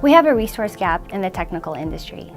We have a resource gap in the technical industry.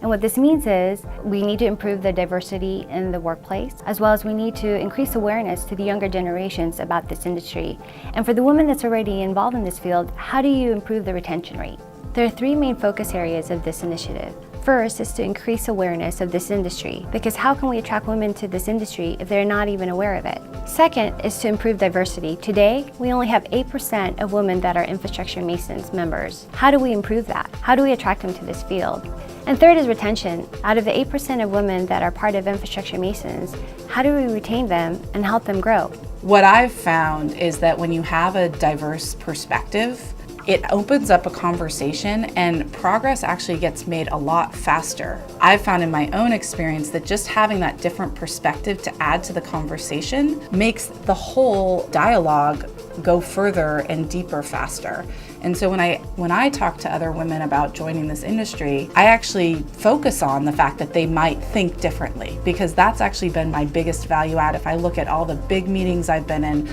And what this means is we need to improve the diversity in the workplace, as well as we need to increase awareness to the younger generations about this industry. And for the women that's already involved in this field, how do you improve the retention rate? There are three main focus areas of this initiative. First is to increase awareness of this industry, because how can we attract women to this industry if they're not even aware of it? Second is to improve diversity. Today, we only have 8% of women that are Infrastructure Masons members. How do we improve that? How do we attract them to this field? And third is retention. Out of the 8% of women that are part of Infrastructure Masons, how do we retain them and help them grow? What I've found is that when you have a diverse perspective, it opens up a conversation and progress actually gets made a lot faster. I've found in my own experience that just having that different perspective to add to the conversation makes the whole dialogue go further and deeper faster. And so when I talk to other women about joining this industry, I actually focus on the fact that they might think differently, because that's actually been my biggest value add. If I look at all the big meetings I've been in,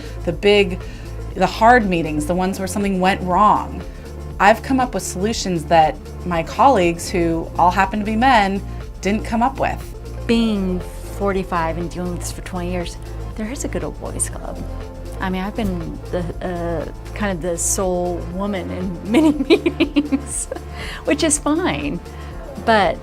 the hard meetings, the ones where something went wrong, I've come up with solutions that my colleagues, who all happen to be men, didn't come up with. Being 45 and doing this for 20 years, there is a good old boys club. I mean, I've been kind of the sole woman in many meetings, which is fine, but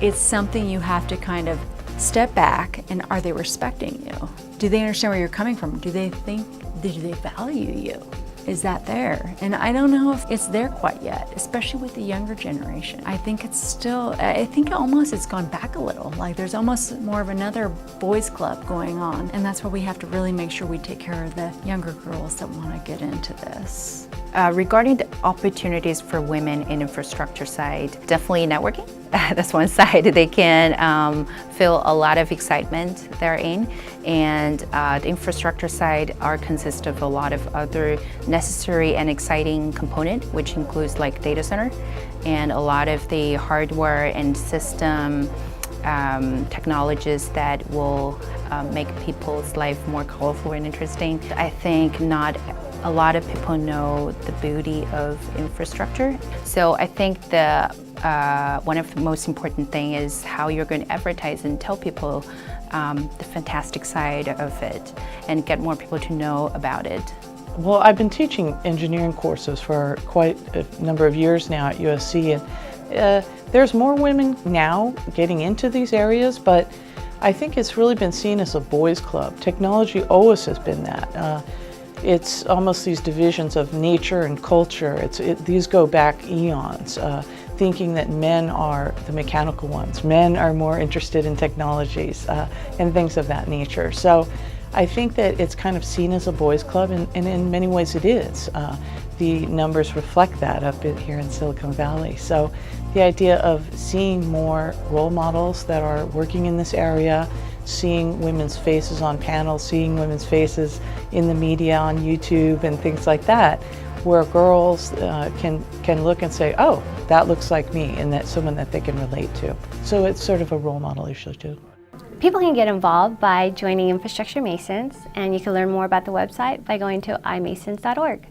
it's something you have to kind of step back, and are they respecting you? Do they understand where you're coming from? Do they value you? Is that there? And I don't know if it's there quite yet, especially with the younger generation. I think almost it's gone back a little. Like there's almost more of another boys club going on. And that's why we have to really make sure we take care of the younger girls that want to get into this. Regarding the opportunities for women in infrastructure side, definitely networking. That's one side. They can feel a lot of excitement therein, and the infrastructure side consists of a lot of other necessary and exciting component, which includes like data center and a lot of the hardware and system technologies that will make people's life more colorful and interesting. I think not a lot of people know the beauty of infrastructure. So I think one of the most important thing is how you're going to advertise and tell people the fantastic side of it and get more people to know about it. Well, I've been teaching engineering courses for quite a number of years now at USC, and there's more women now getting into these areas, but I think it's really been seen as a boys' club. Technology always has been that. It's almost these divisions of nature and culture. These go back eons, thinking that men are the mechanical ones. Men are more interested in technologies and things of that nature. So I think that it's kind of seen as a boys' club, and in many ways it is. The numbers reflect that up here in Silicon Valley. So the idea of seeing more role models that are working in this area, seeing women's faces on panels, seeing women's faces in the media on YouTube and things like that, where girls can look and say, oh, that looks like me, and that's someone that they can relate to. So it's sort of a role model issue too. People can get involved by joining Infrastructure Masons, and you can learn more about the website by going to imasons.org.